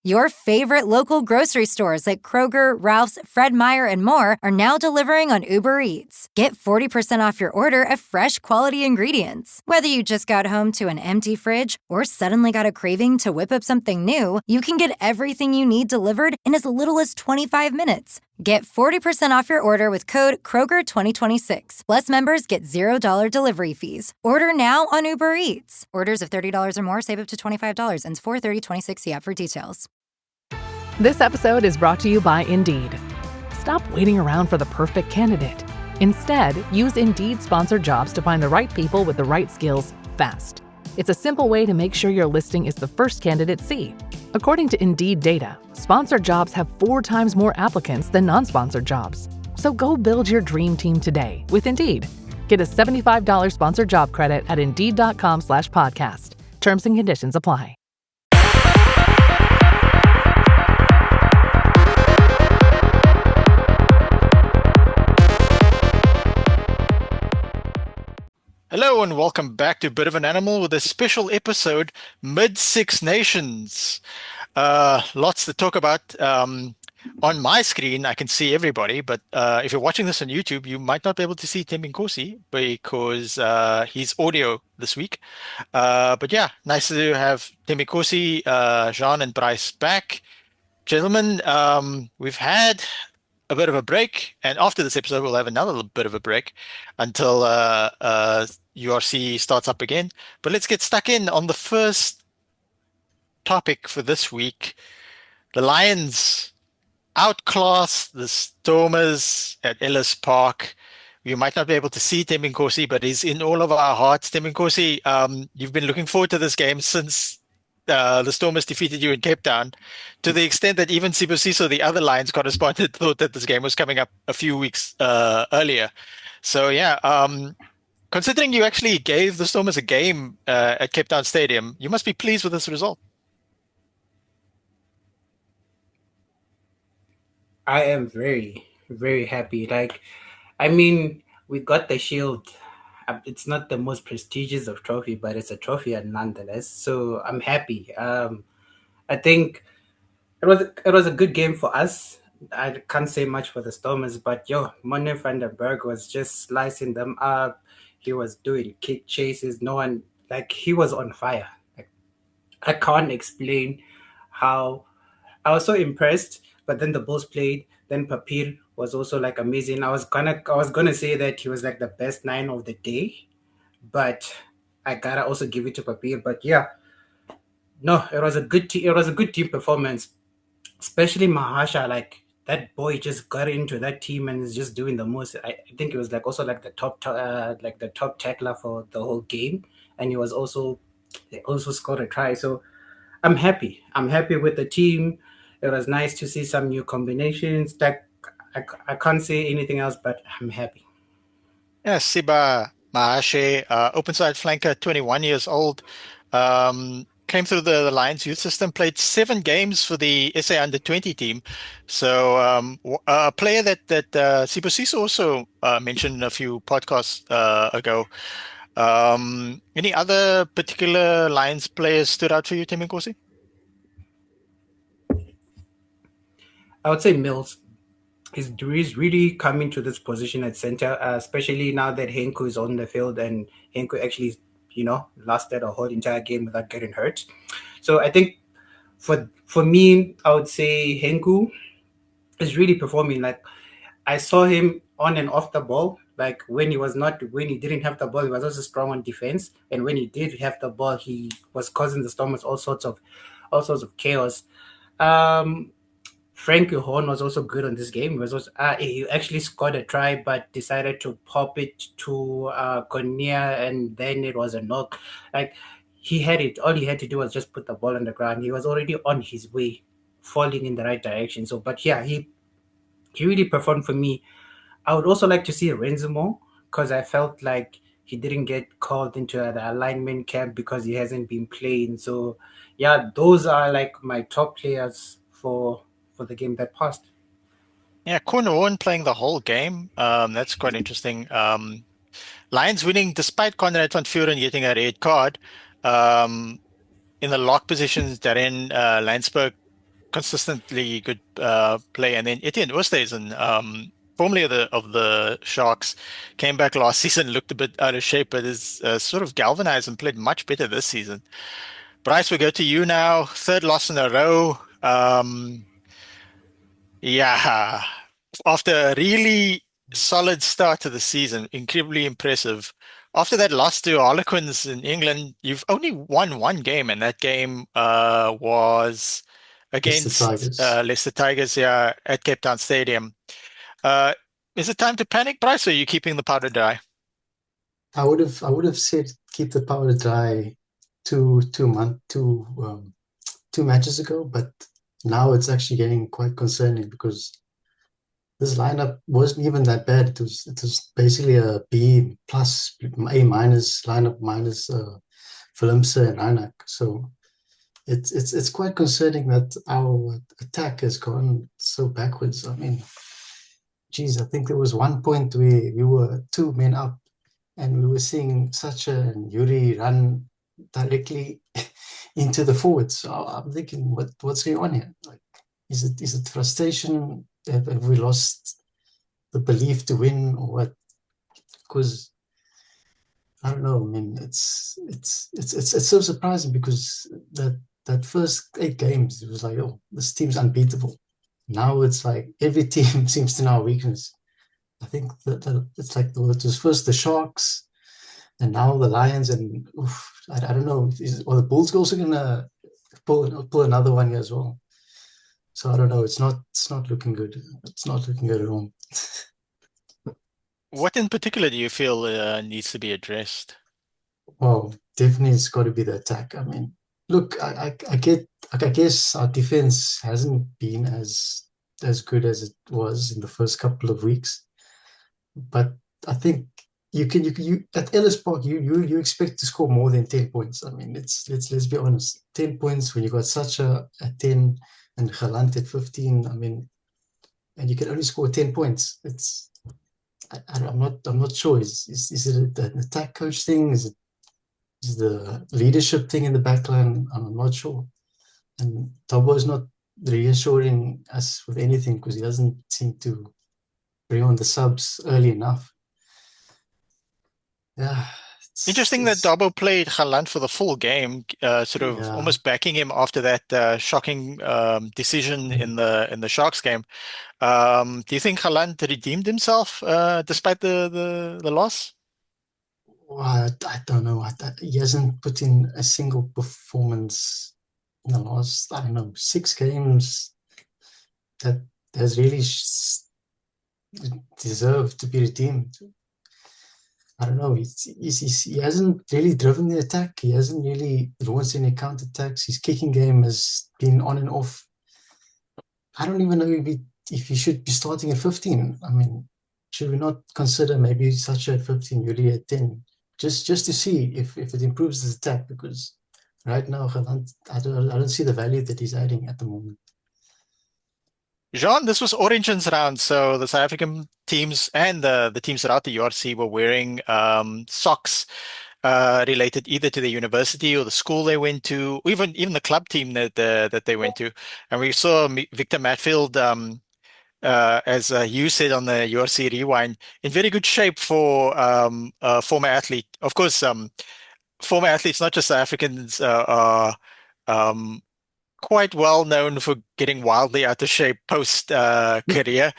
Your favorite local grocery stores like Kroger, Ralph's, Fred Meyer, and more are now delivering on Uber Eats. Get 40% off your order of fresh, quality ingredients. Whether you just got home to an empty fridge or suddenly got a craving to whip up something new, you can get everything you need delivered in as little as 25 minutes. Get 40% off your order with code Kroger2026. Plus, members get $0 delivery fees. Order now on Uber Eats. Orders of $30 or more save up to $25 and 4/30/26. See app for details. This episode is brought to you by Indeed. Stop waiting around for the perfect candidate. Instead, use Indeed sponsored jobs to find the right people with the right skills fast. It's a simple way to make sure your listing is the first candidates see. According to Indeed data, sponsored jobs have 4 times more applicants than non-sponsored jobs. So go build your dream team today with Indeed. Get a $75 sponsored job credit at Indeed.com/podcast. Terms and conditions apply. Hello and welcome back to Bit of an Animal with a special episode, Mid-Six Nations. Lots to talk about. On my screen, I can see everybody, but if you're watching this on YouTube, you might not be able to see Tim Nkosi because he's audio this week. But yeah, nice to have Tim Nkosi, Jean and Bryce back. Gentlemen, we've had a bit of a break, and after this episode, we'll have another little bit of a break until URC starts up again. But let's get stuck in on the first topic for this week. The Lions outclassed the Stormers at Ellis Park. You might not be able to see Tim Nkosi, but he's in all of our hearts. Tim Nkosi, you've been looking forward to this game since the Stormers defeated you in Cape Town, to the extent that even Sibusiso, the other Lions correspondent, thought that this game was coming up a few weeks earlier. So yeah, considering you actually gave the Stormers a game at Cape Town Stadium, you must be pleased with this result. I am very, very happy. I mean, we got the shield. It's not the most prestigious of trophy, but it's a trophy nonetheless. So I'm happy. I think it was a good game for us. I can't say much for the Stormers, but Mone van der Berg was just slicing them up. He was doing kick chases. No one, he was on fire. I can't explain how I was so impressed. But then the Bulls played. Then Papir was also amazing. I was gonna say that he was the best 9 of the day, but I gotta also give it to Papir. But yeah, no, it was a good team. It was a good team performance, especially Mahasha. That boy just got into that team and is just doing the most. I think it was also the top tackler for the whole game, and they also scored a try. So I'm happy. I'm happy with the team. It was nice to see some new combinations. I can't say anything else, but I'm happy. Yeah, Siba Mahashe, open side flanker, 21 years old, came through the Lions youth system, played 7 games for the SA under-20 team. So a player that Sibusiso also mentioned a few podcasts ago. Any other particular Lions players stood out for you, Tim Nkosi? I would say Mills is really coming to this position at center, especially now that Henku is on the field and Henku actually, lasted a whole entire game without getting hurt. So I think for me, I would say Henku is really performing. I saw him on and off the ball. When he didn't have the ball, he was also strong on defense. And when he did have the ball, he was causing the Stormers all sorts of chaos. Frankie Horn was also good on this game. He actually scored a try, but decided to pop it to Konya, and then it was a knock. He had it. All he had to do was just put the ball on the ground. He was already on his way, falling in the right direction. So, but yeah, he really performed for me. I would also like to see Renzo more, because I felt like he didn't get called into the alignment camp because he hasn't been playing. So yeah, those are my top players for the game that passed. Yeah, Cornwall playing the whole game. That's quite interesting. Lions winning despite Conrad van Vuren getting a red card. In the lock positions, Darren Landsberg consistently good player. And then Etienne Oosthuizen, formerly of the Sharks, came back last season, looked a bit out of shape, but is sort of galvanized and played much better this season. Bryce, we go to you now. Third loss in a row. Yeah, after a really solid start to the season, incredibly impressive. After that loss to Harlequins in England, you've only won one game, and that game was It's the against Tigers. Leicester Tigers, yeah, at Cape Town Stadium. Uh, is it time to panic, Bryce, or are you keeping the powder dry? I would have said keep the powder dry two matches ago, but now it's actually getting quite concerning because this lineup wasn't even that bad. It was basically a B plus A minus lineup minus Philipse and Inak. So it's quite concerning that our attack has gone so backwards. I mean, geez, I think there was one point where we were two men up and we were seeing Sacha and Yuri run directly into the forwards. So I'm thinking, what's going on here? Like, is it frustration? Have we lost the belief to win or what? Because I don't know. I mean, it's so surprising because that first 8 games, it was like, oh, this team's unbeatable. Now it's like every team seems to know our weakness. I think that it's like it was first the Sharks, and now the Lions, and oof, I don't know. Are the Bulls also gonna pull another one here as well? So I don't know. It's not looking good. It's not looking good at all. What in particular do you feel needs to be addressed? Well, definitely it's got to be the attack. I mean, look, I get, like, I guess our defense hasn't been as good as it was in the first couple of weeks, but I think you at Ellis Park you expect to score more than 10 points. I mean, let's be honest, 10 points when you got such a 10 and Galant at 15. I mean, and you can only score 10 points. I'm not sure. Is it an attack coach thing? Is the leadership thing in the backline? I'm not sure. And Dobbo is not reassuring us with anything because he doesn't seem to bring on the subs early enough. Yeah, Interesting that it's Dobbo played Haaland for the full game, sort of yeah. almost backing him after that shocking decision in the Sharks game. Do you think Haaland redeemed himself despite the loss? Well, I don't know. He hasn't put in a single performance in the last, I don't know, 6 games that has really deserved to be redeemed. I don't know. He hasn't really driven the attack. He hasn't really launched any counter attacks. His kicking game has been on and off. I don't even know if he should be starting at 15. I mean, should we not consider maybe such at 15, Yuri at 10, just to see if it improves his attack? Because right now, I don't see the value that he's adding at the moment. Jean, this was Origins round, so the South African teams and the teams throughout the URC were wearing socks related either to the university or the school they went to, or even the club team that they went to. And we saw Victor Matfield, as you said on the URC Rewind, in very good shape for a former athlete. Of course, former athletes, not just South Africans, are um, quite well known for getting wildly out of shape post career.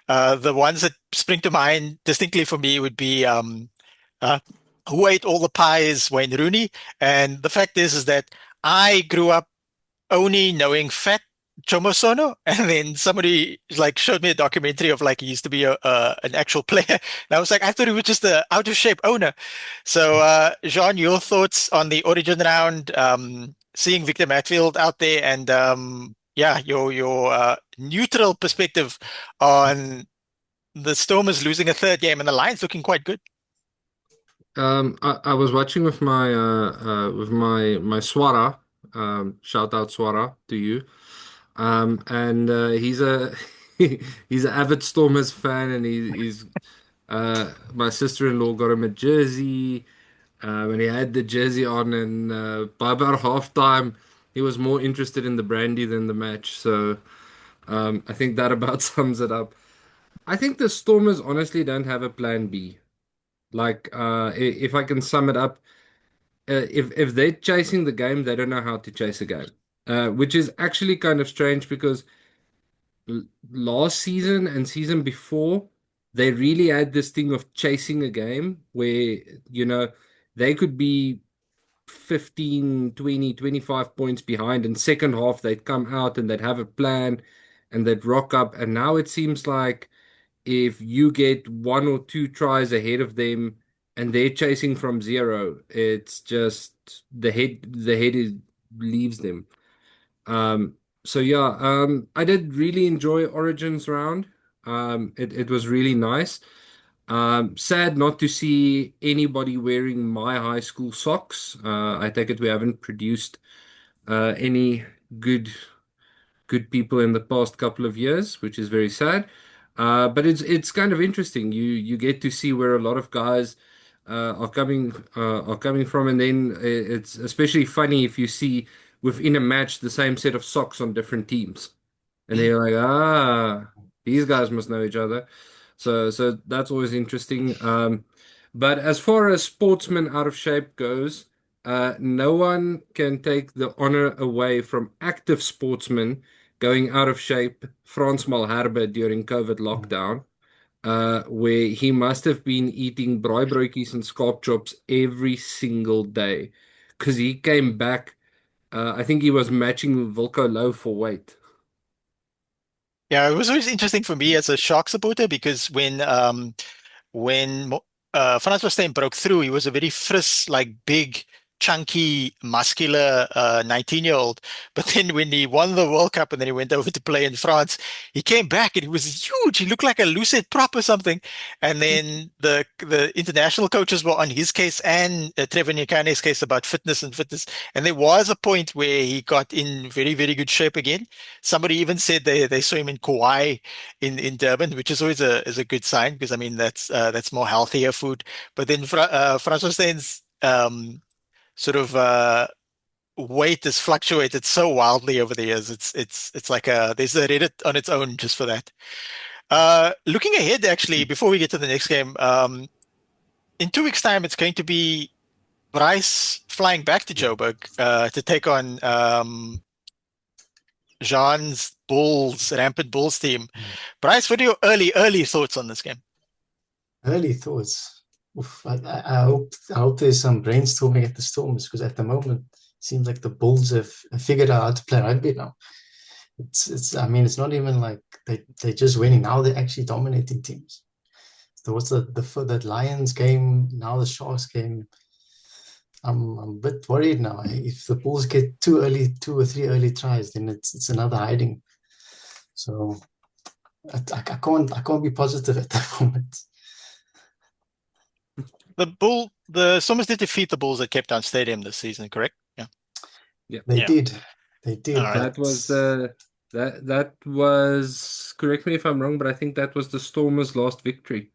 The ones that spring to mind distinctly for me would be uh, who ate all the pies, Wayne Rooney. And the fact is that I grew up only knowing fat Chomosono, and then somebody like showed me a documentary of like he used to be an actual player, and I was like, I thought he was just a out of shape owner. So, Jean, your thoughts on the Origin round, seeing Victor Matfield out there, and yeah, your neutral perspective on the Stormers losing a third game and the Lions looking quite good. I was watching with my Swara. Shout out Swara to you. And he's a he's an avid Stormers fan, and he's my sister-in-law got him a jersey, and he had the jersey on, and by about halftime, he was more interested in the brandy than the match. So I think that about sums it up. I think the Stormers honestly don't have a plan B. Like, if I can sum it up, if they're chasing the game, they don't know how to chase a game, which is actually kind of strange because last season and season before, they really had this thing of chasing a game where, you know, they could be 15, 20, 25 points behind, and second half they'd come out and they'd have a plan and they'd rock up. And now it seems like if you get one or two tries ahead of them and they're chasing from zero, it's just leaves them. Um, so yeah, I did really enjoy Origins round. It was really nice. Sad not to see anybody wearing my high school socks. I take it we haven't produced any good good people in the past couple of years, which is very sad. But it's kind of interesting. You get to see where a lot of guys are coming from, and then it's especially funny if you see within a match the same set of socks on different teams, and then you're like, these guys must know each other. So that's always interesting. But as far as sportsmen out of shape goes, no one can take the honor away from active sportsmen going out of shape, Frans Malherbe during COVID lockdown, where he must have been eating braaibroodjies and skaap chops every single day because he came back. I think he was matching Wilco Louw for weight. Yeah, it was always interesting for me as a Shark supporter because when Frans Verstappen broke through, he was a very fris, like big, chunky, muscular 19-year-old. But then when he won the World Cup and then he went over to play in France, he came back and he was huge. He looked like a Lucid prop or something. And then the international coaches were on his case and Trevor Nyakane's case about fitness. And there was a point where he got in very, very good shape again. Somebody even said they saw him in Kauai in Durban, which is always a good sign because I mean that's more healthier food. But then Francois Stein's sort of weight has fluctuated so wildly over the years. It's like there's a Reddit on its own just for that. Looking ahead, actually, before we get to the next game, in 2 weeks' time, it's going to be Bryce flying back to Joburg to take on Jean's Bulls, Rampant Bulls team. Bryce, what are your early thoughts on this game? Early thoughts. Oof, I hope there's some brainstorming at the Storms because at the moment it seems like the Bulls have figured out how to play rugby now. It's I mean it's not even like they're just winning now, they're actually dominating teams. So what's that Lions game, now the Sharks game. I'm a bit worried now. If the Bulls get two or three early tries, then it's another hiding. So I can't be positive at the moment. The Stormers did defeat the Bulls at Cape Town Stadium this season, correct? Yeah. Yeah. They Yeah. did. They did. All right. That was that was, correct me if I'm wrong, but I think that was the Stormers' last victory.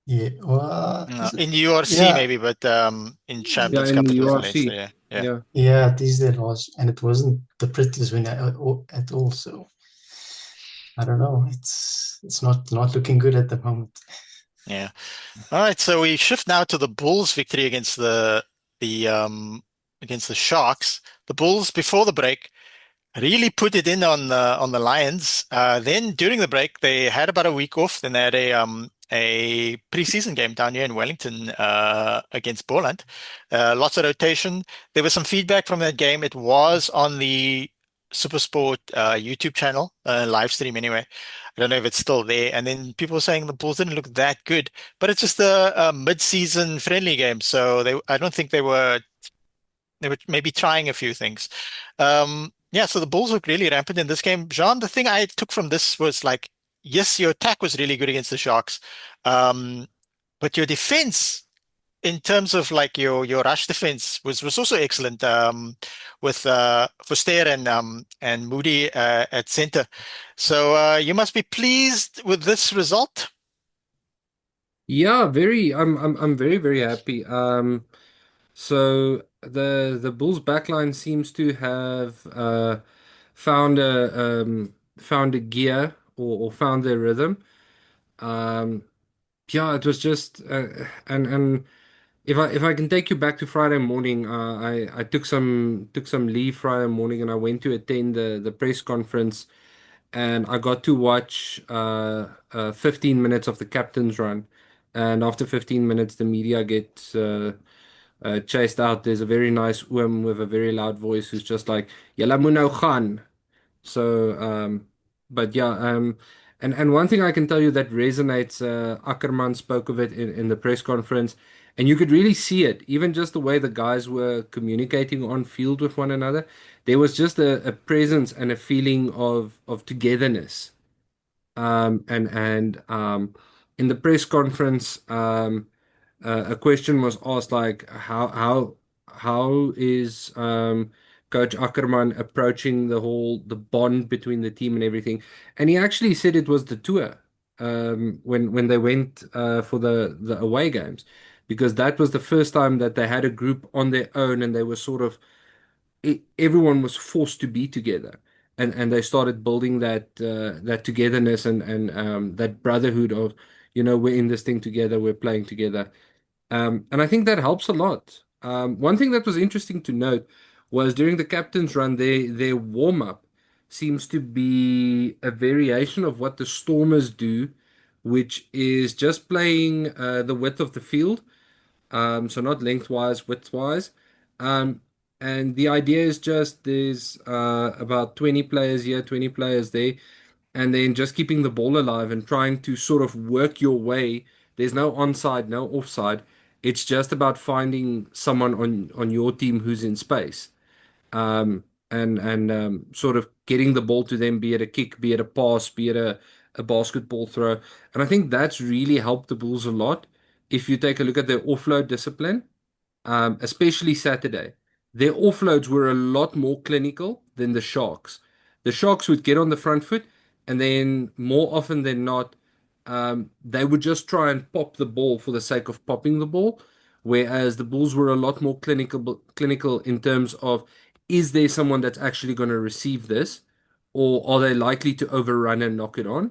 Yeah. Well, In URC yeah. maybe, but in Yeah, Champions in Cup the it was URC. Leinster. Yeah. Yeah. Yeah, these did lost, and it wasn't the prettiest win at all. So I don't know. It's not looking good at the moment. Yeah. All right. So we shift now to the Bulls' victory against the against the Sharks. The Bulls before the break really put it in on the Lions. Then during the break, they had about a week off. Then they had a preseason game down here in Wellington against Boland. Lots of rotation. There was some feedback from that game. It was on the SuperSport YouTube channel, live stream anyway. I don't know if it's still there. And then people were saying the Bulls didn't look that good, but it's just a mid-season friendly game. So I don't think they were maybe trying a few things. Yeah, so the Bulls look really rampant in this game. Jean, the thing I took from this was like, yes, your attack was really good against the Sharks, but your defense, in terms of like your rush defense, was also excellent. With Foster and Moody at center. So you must be pleased with this result. Yeah, very. I'm very happy. So the Bulls backline seems to have found a gear or found their rhythm. Um, yeah, it was just and if I can take you back to Friday morning, I took some leave Friday morning and I went to attend the press conference and I got to watch 15 minutes of the captain's run. And after 15 minutes, the media gets chased out. There's a very nice oom with a very loud voice who's just like, "Julle moet nou gaan." So, but yeah, and one thing I can tell you that resonates, Ackerman spoke of it in the press conference, and you could really see it, even just the way the guys were communicating on field with one another. There was just a presence and a feeling of togetherness. And in the press conference, a question was asked like, how is Coach Ackerman approaching the bond between the team and everything? And he actually said it was the tour when they went for the away games, because that was the first time that they had a group on their own and they were sort of everyone was forced to be together, and they started building that togetherness and that brotherhood of, we're in this thing together, we're playing together. And I think that helps a lot. One thing that was interesting to note was during the captain's run, their warm up seems to be a variation of what the Stormers do, which is just playing the width of the field, so not lengthwise, widthwise. Um, and the idea is just there's about 20 players here, 20 players there, and then just keeping the ball alive and trying to sort of work your way. There's no onside, no offside. It's just about finding someone on your team who's in space, and sort of getting the ball to them, be it a kick, be it a pass, be it a basketball throw. And I think that's really helped the Bulls a lot. If you take a look at their offload discipline, especially Saturday, their offloads were a lot more clinical than the Sharks. The Sharks would get on the front foot, and then more often than not, they would just try and pop the ball for the sake of popping the ball. Whereas the Bulls were a lot more clinical in terms of, is there someone that's actually going to receive this, or are they likely to overrun and knock it on?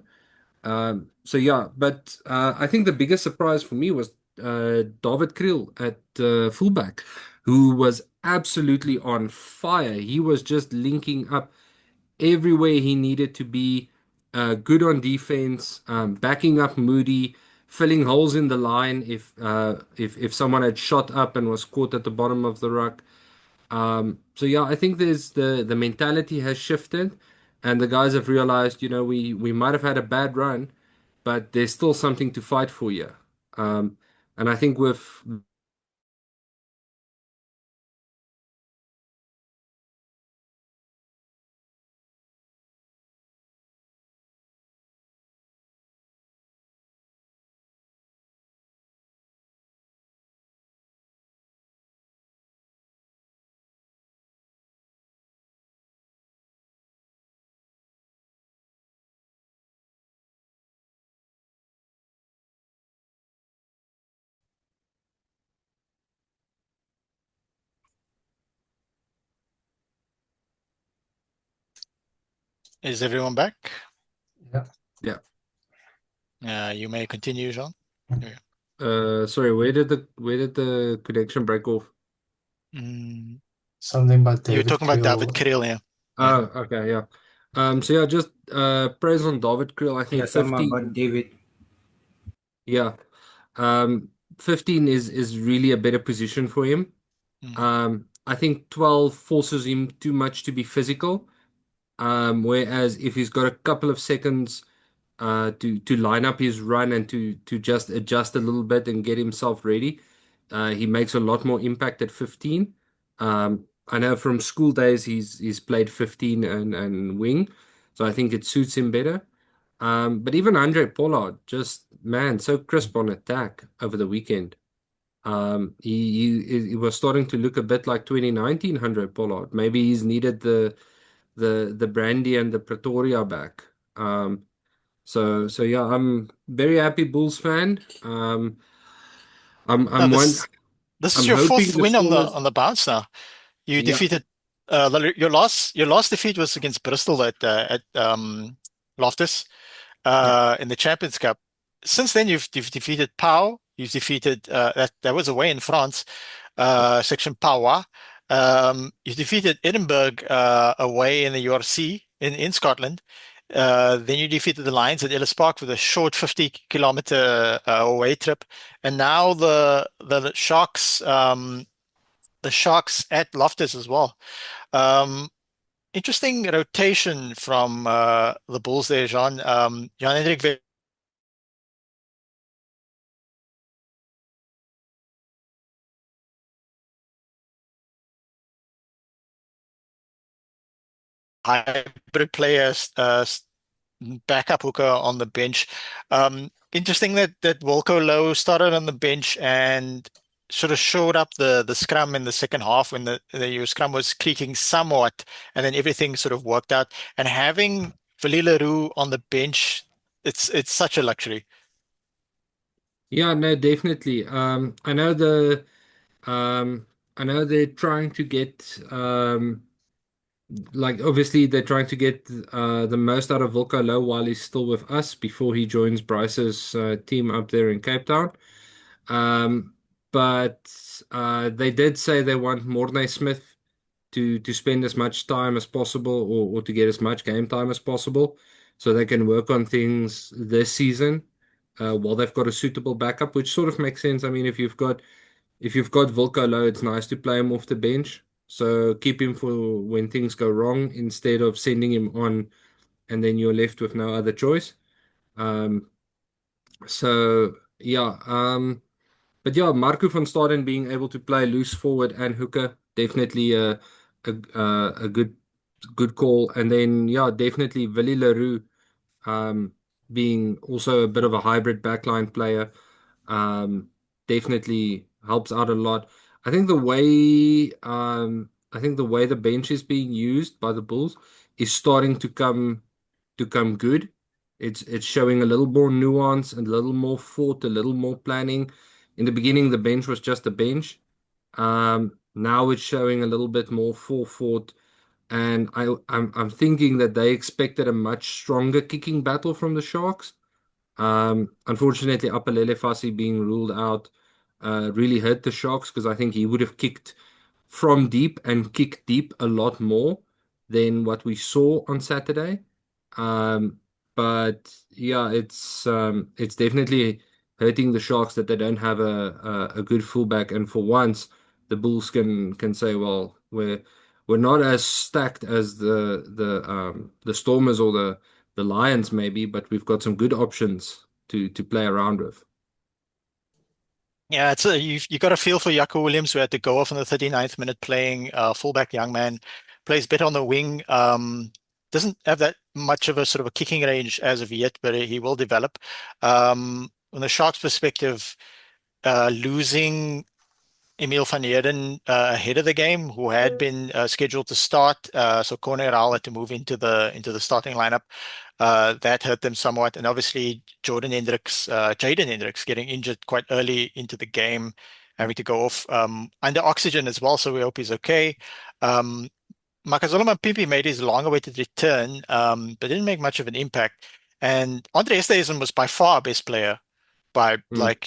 So yeah, but I think the biggest surprise for me was David Kriel at fullback, who was absolutely on fire. He was just linking up everywhere he needed to be, good on defense, backing up Moody, filling holes in the line if someone had shot up and was caught at the bottom of the ruck. So yeah, I think there's the mentality has shifted, and the guys have realized, we might have had a bad run, but there's still something to fight for here. Um, and I think with Is everyone back? Yeah. yeah, You may continue, Jean. There sorry, where did the connection break off? Mm, Something about you were David talking about David Creel. Kriel, yeah. Yeah. Oh, okay, yeah. So yeah, just praise on David Kriel. I Yeah, think some about 15, David. yeah. Um, 15 is really a better position for him. Mm. I think 12 forces him too much to be physical. Whereas if he's got a couple of seconds to line up his run and to just adjust a little bit and get himself ready, he makes a lot more impact at 15. I know from school days he's played 15 and wing, so I think it suits him better. But even Andre Pollard, just man, so crisp on attack over the weekend. He was starting to look a bit like 2019 Andre Pollard. Maybe he's needed the Brandy and the Pretoria back. So yeah, I'm very happy Bulls fan. I'm Now one. This is I'm your hoping fourth the win Stormers. on the bounce now. You Yeah, defeated your last defeat was against Bristol at Loftus yeah. in the Champions Cup. Since then, you've defeated Pau. You've defeated that was away in France, section Pawa. You defeated Edinburgh away in the URC in Scotland. Then you defeated the Lions at Ellis Park with a short 50-kilometer away trip, and now the Sharks at Loftus as well. Um, Interesting rotation from the Bulls there, Jean. Jan-Hendrik hybrid players, backup hooker on the bench. Interesting that Wilco Low started on the bench and sort of showed up the scrum in the second half when the scrum was creaking somewhat, and then everything sort of worked out. And having Willie Leroux on the bench, it's such a luxury. Yeah, no, definitely. Um I know they're trying to get like obviously they're trying to get the most out of Wilco Low while he's still with us before he joins Bryce's team up there in Cape Town. Um but they did say they want Mornay Smith to spend as much time as possible, or to get as much game time as possible so they can work on things this season while they've got a suitable backup, which sort of makes sense. I mean, if you've got Volko Low, it's nice to play him off the bench. So keep him for when things go wrong instead of sending him on and then you're left with no other choice. Um, so yeah, but yeah, Marco van Staden being able to play loose forward and hooker, definitely a good call. And then yeah, definitely Willie Leroux um, being also a bit of a hybrid backline player, um, definitely helps out a lot. I think the way the bench is being used by the Bulls is starting to come good. It's showing a little more nuance and a little more thought, a little more planning. In the beginning, the bench was just a bench. Now it's showing a little bit more forethought, and I'm thinking that they expected a much stronger kicking battle from the Sharks. Unfortunately, Apalele Fassi being ruled out really hurt the Sharks because I think he would have kicked from deep and kicked deep a lot more than what we saw on Saturday. Um, but yeah, it's definitely hurting the Sharks that they don't have a good fullback. And for once, the Bulls can say, well, we're not as stacked as the Stormers or the Lions maybe, but we've got some good options to play around with. Yeah, you got a feel for Jaco Williams, who had to go off in the 39th minute playing fullback young man, plays better on the wing. Doesn't have that much of a sort of a kicking range as of yet, but he will develop. From the Sharks' perspective, losing Emil van Heerden ahead of the game, who had been scheduled to start. So Corne Raal had to move into the starting lineup. That hurt them somewhat, and obviously Jaden Hendricks getting injured quite early into the game, having to go off under oxygen as well. So we hope he's okay. Um, Makazole Pipi made his long-awaited return, but didn't make much of an impact. And Andre Esterhuizen was by far our best player by Mm.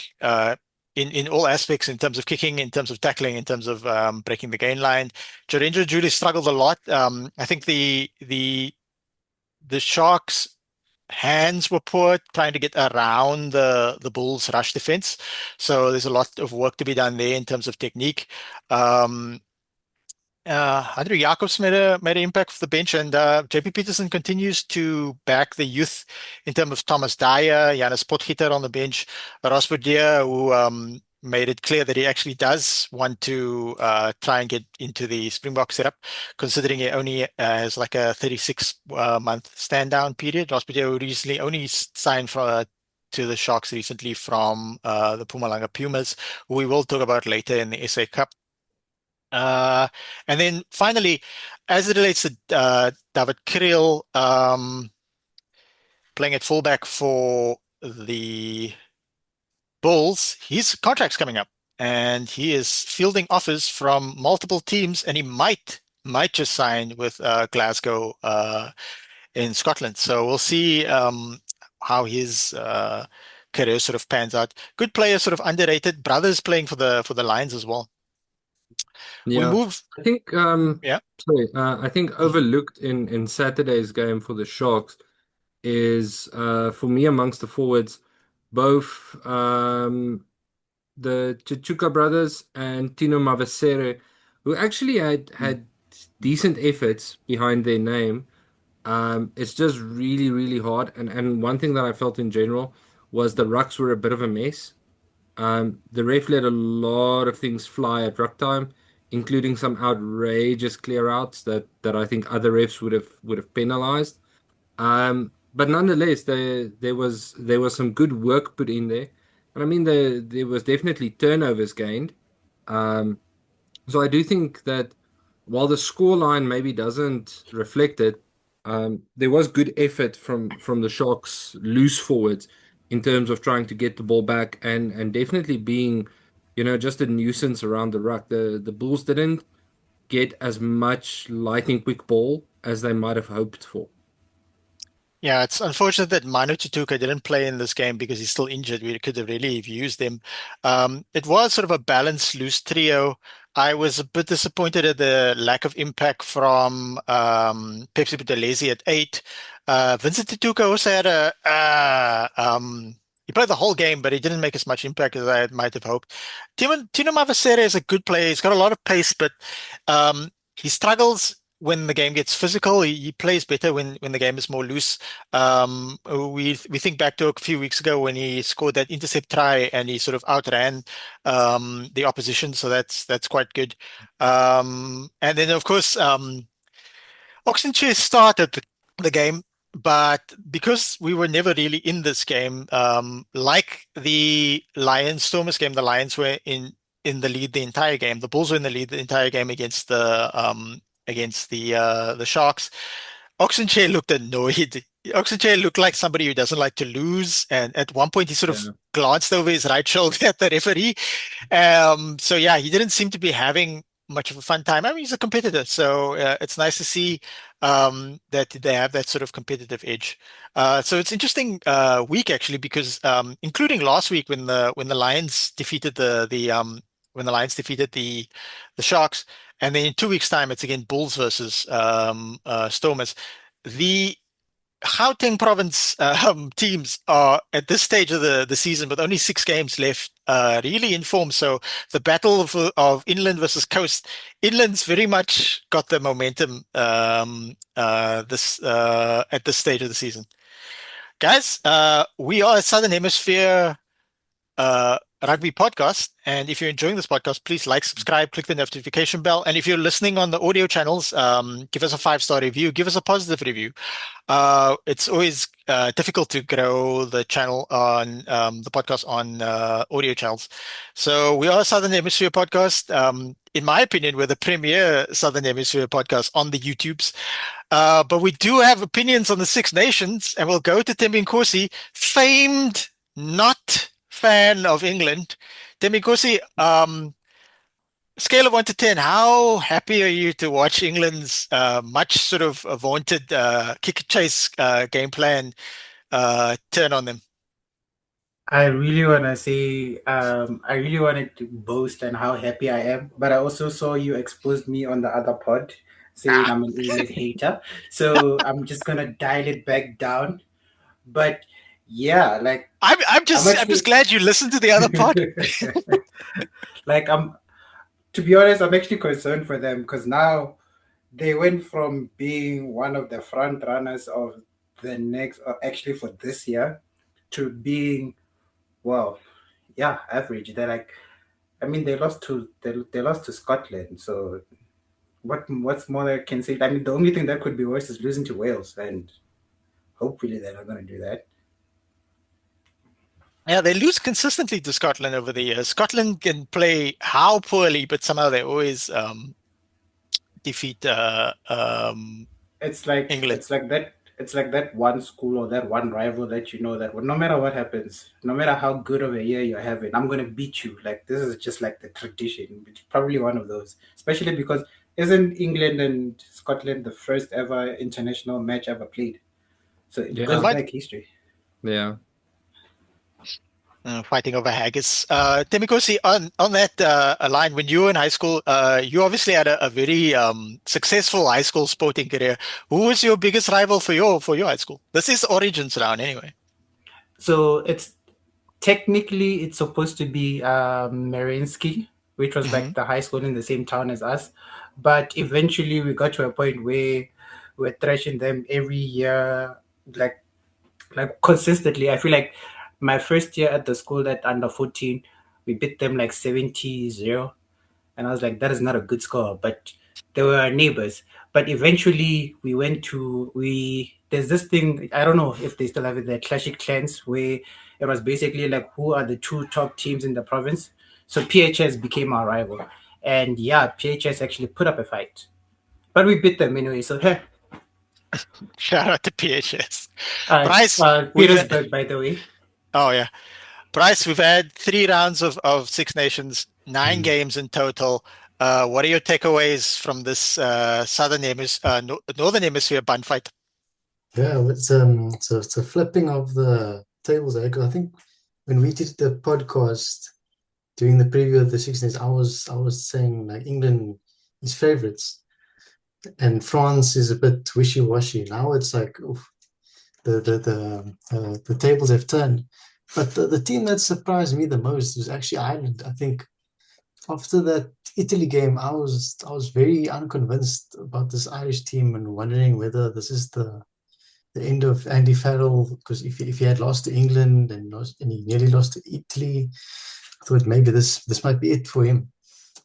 in all aspects, in terms of kicking, in terms of tackling, in terms of breaking the gain line. Jorendra Julie struggled a lot. I think the Sharks' hands were poor trying to get around the Bulls' rush defense. So there's a lot of work to be done there in terms of technique. Um, Andrew Jacobs made an impact for the bench, and JP Peterson continues to back the youth in terms of Thomas Dyer, Janus Potgieter on the bench, Ross Boudier, who made it clear that he actually does want to try and get into the Springbok setup, considering he only has like a 36-month stand down period. Ross Boudier, who recently only signed to the Sharks recently from the Mpumalanga Pumas, who we will talk about later in the SA Cup. Uh, and then finally, as it relates to David Kriel playing at fullback for the Bulls, his contract's coming up. and he is fielding offers from multiple teams, and he might just sign with Glasgow in Scotland. So we'll see how his career sort of pans out. Good player, sort of underrated. Brothers playing for the Lions as well. We Yeah, move, I think yeah. sorry, I think overlooked in Saturday's game for the Sharks is for me amongst the forwards, both the Chichuka brothers and Tino Mavasere, who actually had decent efforts behind their name. It's just really, really hard. And one thing that I felt in general was the rucks were a bit of a mess. The ref let a lot of things fly at ruck time, including some outrageous clear outs that I think other refs would have penalized. But nonetheless, there was some good work put in there, and I mean there was definitely turnovers gained. Um, so I do think that while the score line maybe doesn't reflect it, there was good effort from the Sharks loose forwards in terms of trying to get the ball back and definitely being, just a nuisance around the ruck. The Bulls didn't get as much lightning quick ball as they might have hoped for. Yeah, it's unfortunate that Manu Tutuka didn't play in this game because he's still injured. We could have really used him. It was sort of a balanced loose trio. I was a bit disappointed at the lack of impact from Pepsi Buthelezi at 8. Vincent Tutuka also had he played the whole game, but he didn't make as much impact as I might have hoped. Tino Mavasere is a good player. He's got a lot of pace, but he struggles when the game gets physical. He plays better when the game is more loose. We think back to a few weeks ago when he scored that intercept try and he sort of outran the opposition, so that's quite good. And then of course Oxenchair started the game, but because we were never really in this game, like the Lions Stormers game, the Lions were in the lead the entire game. The Bulls were in the lead the entire game against the Sharks. Oxenchair looked annoyed. Oxenchair looked like somebody who doesn't like to lose, and at one point he sort of Yeah. glanced over his right shoulder at the referee. So yeah, he didn't seem to be having much of a fun time. I mean, he's a competitor, so it's nice to see that they have that sort of competitive edge. So it's interesting week actually because including last week when the Lions defeated the Sharks, and then in 2 weeks' time it's again Bulls versus Stormers. The Gauteng province teams are at this stage of the season with only 6 games left, really in form. So the battle of inland versus coast, inland's very much got the momentum this at this stage of the season. Guys, we are a Southern Hemisphere rugby podcast. And if you're enjoying this podcast, please like, subscribe, click the notification bell. And if you're listening on the audio channels, give us a 5-star review, give us a positive review. It's always difficult to grow the channel on the podcast on audio channels. So we are a Southern Hemisphere podcast. In my opinion, we're the premier Southern Hemisphere podcast on the YouTubes. But we do have opinions on the Six Nations, and we'll go to Temi Nkosi, famed not fan of England. Temi Nkosi, scale of 1 to 10, how happy are you to watch England's much sort of vaunted kick and chase game plan turn on them? I really want to say, I really wanted to boast on how happy I am, but I also saw you exposed me on the other pod saying Ah, I'm an England hater. So I'm just going to dial it back down. But yeah, like, I'm I'm just actually, glad you listened to the other pod. like, to be honest, I'm actually concerned for them because now they went from being one of the front runners of the next, or actually for this year, to being, well, yeah, average. They're like, I mean, they lost to Scotland. So what's more I can say? I mean, the only thing that could be worse is losing to Wales, and hopefully they're not going to do that. Yeah, they lose consistently to Scotland over the years. Scotland can play how poorly, but somehow they always defeat It's like England. it's like that. it's like that one school or that one rival that you know that well, no matter what happens, no matter how good of a year you're having, I'm gonna beat you. Like this is just like the tradition. It's probably one of those, especially because isn't England and Scotland the first ever international match ever played? So it Uh, goes Yeah, fight, back history. yeah. Fighting over haggis. Temikosi, on that line, when you were in high school, you obviously had a very successful high school sporting career. Who was your biggest rival for your high school? This is Origins round anyway. So it's technically it's supposed to be Marinsky, which was Hmm. like the high school in the same town as us. But eventually we got to a point where we're thrashing them every year, like consistently. I feel like my first year at the school at under 14, we beat them like 70-0, and I was like, that is not a good score. But they were our neighbors. But eventually, we went to we. There's this thing I don't know if they still have it. The Classic Clans, where it was basically like who are the two top teams in the province. So PHS became our rival, and yeah, PHS actually put up a fight, but we beat them anyway. So hey, Shout out to PHS. Bryce, we've Petersburg, by the way. oh yeah, Bryce, we've had 3 rounds of Six Nations, 9 games in total. What are your takeaways from this Northern Hemisphere bun fight? Yeah, it's a flipping of the tables there because I think when we did the podcast doing the preview of the Six Nations, I was saying like England is favourites and France is a bit wishy-washy. Now it's like oof, the tables have turned. But the team that surprised me the most was actually Ireland. I think after that Italy game, I was very unconvinced about this Irish team and wondering whether this is the end of Andy Farrell because if he had lost to England and he nearly lost to Italy, I thought maybe this might be it for him.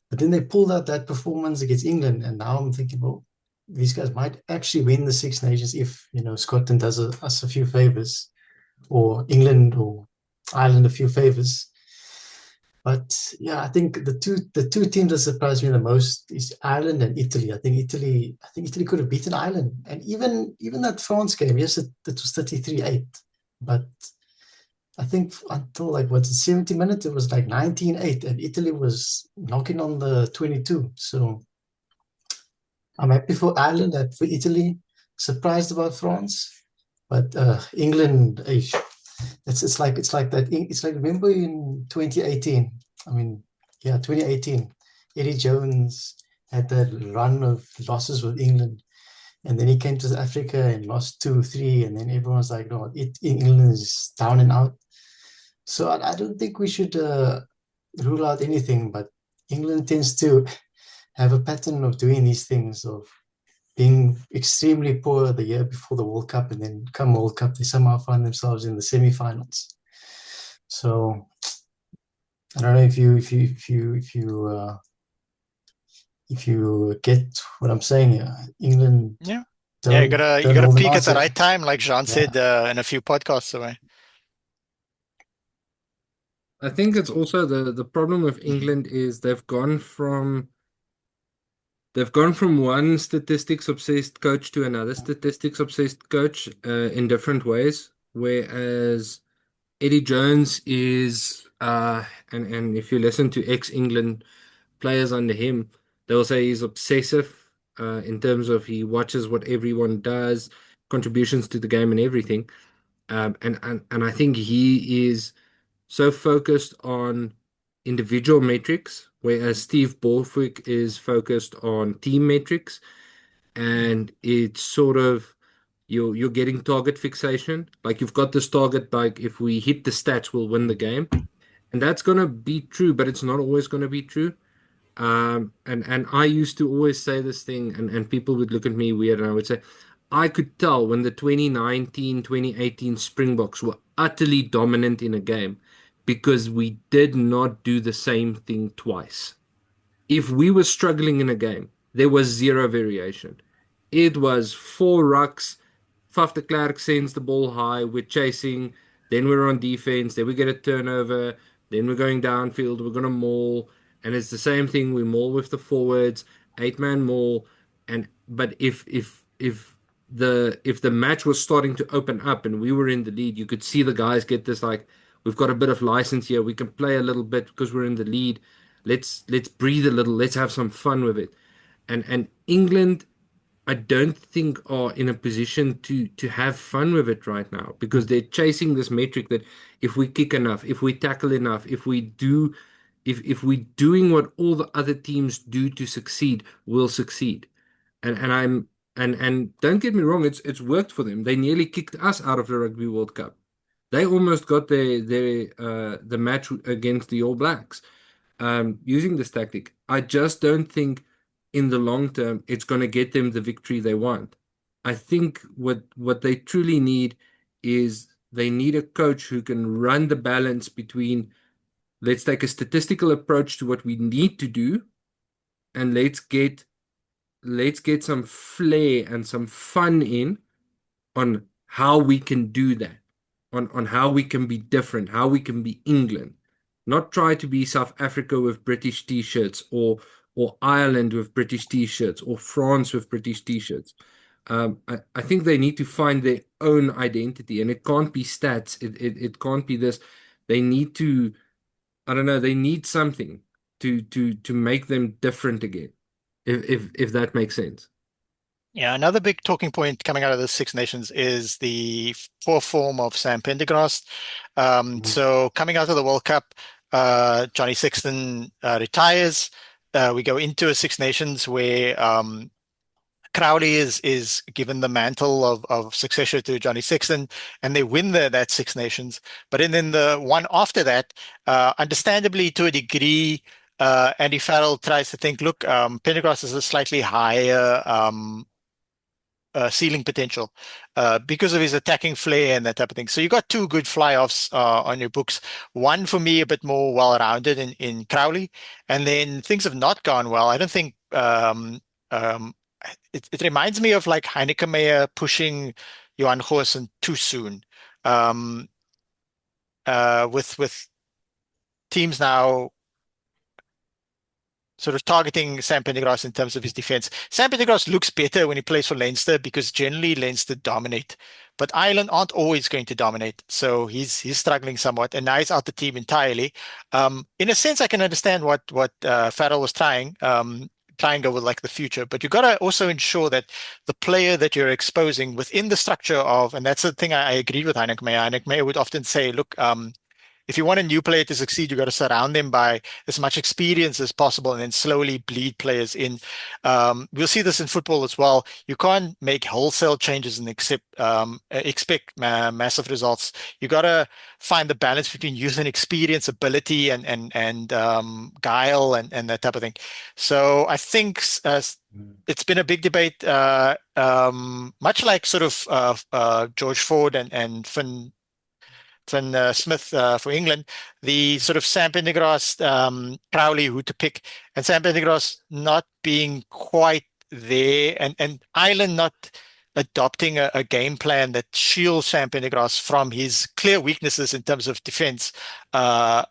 But then they pulled out that performance against England, and now I'm thinking, well, these guys might actually win the Six Nations if Scotland does us a few favors, or England or Ireland a few favors. But yeah, I think the two teams that surprised me the most is Ireland and Italy. I think Italy could have beaten Ireland, and even that France game. Yes, it was 33-8, but I think until like what's it, 70 minutes, it was like 19-8, and Italy was knocking on the 22. So I'm happy for Ireland, and for Italy. Surprised about France, but England, it's like that. It's like remember in 2018. I mean, yeah, 2018. Eddie Jones had that run of losses with England, and then he came to Africa and lost 2-3, and then everyone's like, "No, England is down and out." So I don't think we should rule out anything, but England tends to have a pattern of doing these things of being extremely poor the year before the World Cup, and then come World Cup, they somehow find themselves in the semi-finals. So I don't know if you get what I'm saying here. England Yeah. Yeah, don't you don't gotta hold an peak at the answer. right time, like Jean Yeah, said in a few podcasts away. I think it's also the problem with England is they've gone from one statistics obsessed coach to another statistics obsessed coach in different ways. Whereas Eddie Jones is and if you listen to ex-England players under him, they'll say he's obsessive in terms of he watches what everyone does, contributions to the game and everything. And I think he is so focused on individual metrics, whereas Steve Borthwick is focused on team metrics, and it's sort of you're getting target fixation. Like you've got this target, like if we hit the stats, we'll win the game. And that's gonna be true, but it's not always gonna be true. And I used to always say this thing, and people would look at me weird, and I would say, I could tell when the 2019, 2018 Springboks were utterly dominant in a game because we did not do the same thing twice. If we were struggling in a game, there was zero variation. It was four rucks. Faf de Klerk sends the ball high. We're chasing. Then we're on defense. Then we get a turnover. Then we're going downfield. We're going to maul. And it's the same thing. We maul with the forwards. 8-man maul. But if if the match was starting to open up and we were in the lead, you could see the guys get this like, we've got a bit of license here. We can play a little bit because we're in the lead. Let's breathe a little. Let's have some fun with it. And England, I don't think are in a position to have fun with it right now because they're chasing this metric that if we kick enough, if we tackle enough, if we're doing what all the other teams do to succeed, we'll succeed. And I'm and don't get me wrong, it's worked for them. They nearly kicked us out of the Rugby World Cup. They almost got the match against the All Blacks using this tactic. I just don't think in the long term it's going to get them the victory they want. I think what they truly need is they need a coach who can run the balance between let's take a statistical approach to what we need to do and let's get some flair and some fun in on how we can do that, on how we can be different, how we can be England. Not try to be South Africa with British t-shirts or Ireland with British t-shirts or France with British t-shirts. I think they need to find their own identity, and it can't be stats. It can't be this. They need to, I don't know, they need something to make them different again, if that makes sense. Yeah, another big talking point coming out of the Six Nations is the poor form of Sam Pendergrast. So coming out of the World Cup, Johnny Sexton retires. We go into a Six Nations where Crowley is given the mantle of successor to Johnny Sexton, and they win that Six Nations. But then the one after that, understandably to a degree, Andy Farrell tries to think, look, Pendergrast is a slightly higher ceiling potential because of his attacking flair and that type of thing. So you got two good fly-offs on your books. One for me a bit more well-rounded in Crowley, and then things have not gone well. I don't think it reminds me of like Heineke Meyer pushing Johan Goosen too soon. With teams now sort of targeting Sam Pendergrast in terms of his defense. Sam Pendergrast looks better when he plays for Leinster because generally Leinster dominate, but Ireland aren't always going to dominate. So he's struggling somewhat, and now he's out the team entirely. In a sense, I can understand what Farrell was trying and go with like the future, but you got to also ensure that the player that you're exposing within the structure of, and that's the thing I agree with Heineke Meyer. Heineke Meyer would often say, look, if you want a new player to succeed, you got to surround them by as much experience as possible and then slowly bleed players in. We'll see this in football as well. You can't make wholesale changes and expect massive results. You got to find the balance between youth and experience, ability and guile and that type of thing. So I think it's been a big debate, much like sort of George Ford and Finn Smith for England, the sort of Sam Pendergrast, Crowley, who to pick, and Sam Pendergrast not being quite there, and Ireland not adopting a game plan that shields Sam Pendergrast from his clear weaknesses in terms of defense, so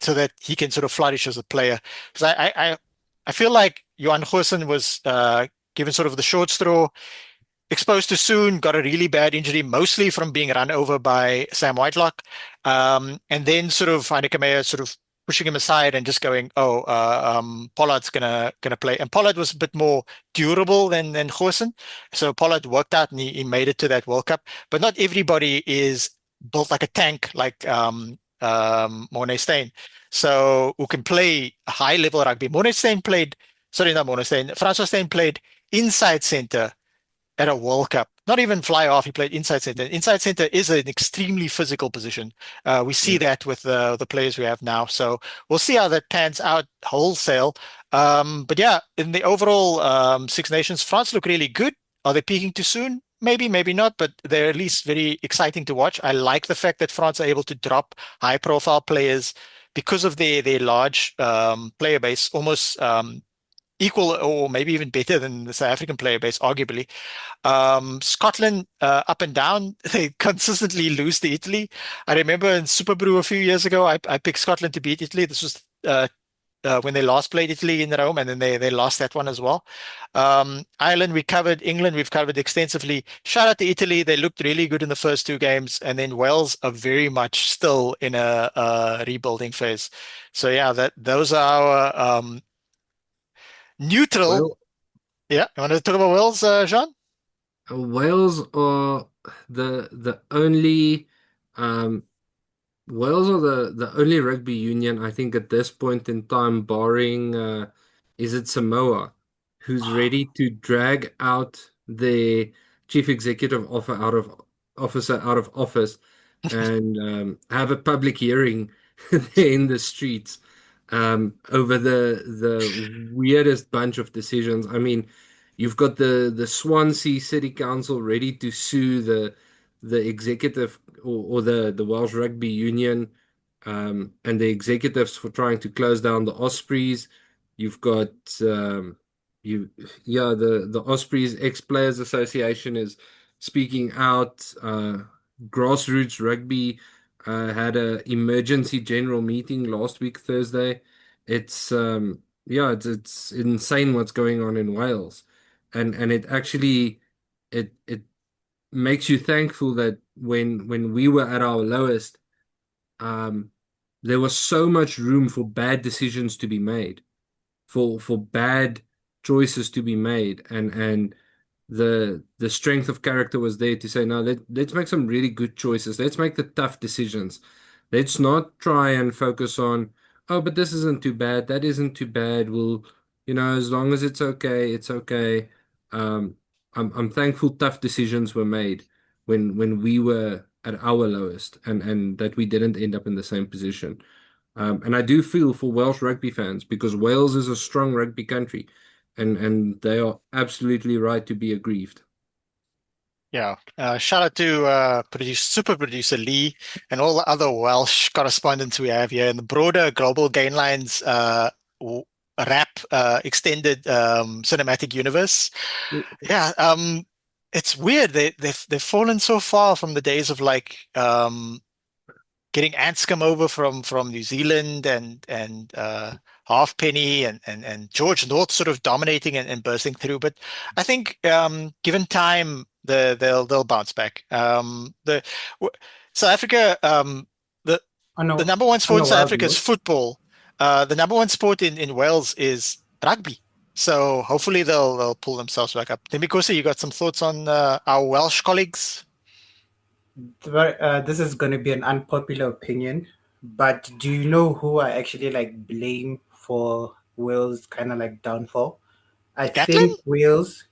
that he can sort of flourish as a player. Because I feel like Johan Goosen was given sort of the short straw. Exposed too soon, got a really bad injury, mostly from being run over by Sam Whitelock. And then sort of Heineke Meyer sort of pushing him aside and just going, Pollard's gonna play. And Pollard was a bit more durable than Goosen. So Pollard worked out and he made it to that World Cup. But not everybody is built like a tank like Morné Steyn. So who can play high level rugby. Francois Steyn played inside center at a World Cup. Not even fly off, he played inside center. Inside center is an extremely physical position. We see that with the players we have now. So we'll see how that pans out wholesale. But yeah, in the overall Six Nations, France look really good. Are they peaking too soon? Maybe, maybe not, but they're at least very exciting to watch. I like the fact that France are able to drop high-profile players because of their large player base, almost equal or maybe even better than the South African player base, arguably. Scotland, up and down, they consistently lose to Italy. I remember in Super Brew a few years ago, I picked Scotland to beat Italy. This was when they last played Italy in Rome, and then they lost that one as well. Ireland we covered, England we've covered extensively. Shout out to Italy, they looked really good in the first two games, and then Wales are very much still in a rebuilding phase. So yeah, that those are our neutral. Well, Yeah, you want to talk about Wales, Jean? Wales are the only um, Wales are the only rugby union I think at this point in time, barring is it Samoa, who's ready to drag out the chief executive officer out of office and have a public hearing there in the streets over the weirdest bunch of decisions. I mean, you've got the Swansea City Council ready to sue the executive or the Welsh Rugby Union and the executives for trying to close down the Ospreys. You've got you yeah the Ospreys Ex-Players Association is speaking out. Grassroots Rugby had a emergency general meeting last week Thursday. It's it's insane what's going on in Wales, and it actually it makes you thankful that when we were at our lowest, um, there was so much room for bad decisions to be made, for bad choices to be made, and the strength of character was there to say, no, let's make some really good choices. Let's make the tough decisions. Let's not try and focus on, oh, but this isn't too bad. That isn't too bad. We'll, as long as it's okay, it's okay. Um, I'm thankful tough decisions were made when we were at our lowest and that we didn't end up in the same position. And I do feel for Welsh rugby fans because Wales is a strong rugby country and they are absolutely right to be aggrieved. Yeah. Shout out to super producer Lee and all the other Welsh correspondents we have here in the broader Global Gainlines w- rap extended cinematic universe. Yeah, it's weird. They've fallen so far from the days of like getting ants come over from New Zealand and Halfpenny and George North sort of dominating and bursting through. But I think given time, they'll bounce back. W- South Africa, the On the a number one on sport in a South wild Africa is note, football. The number one sport in Wales is rugby. So hopefully they'll pull themselves back up. Then, you got some thoughts on our Welsh colleagues? this is going to be an unpopular opinion, but do you know who I actually like blame for Wales' kind of like downfall? I Gatland? think Wales,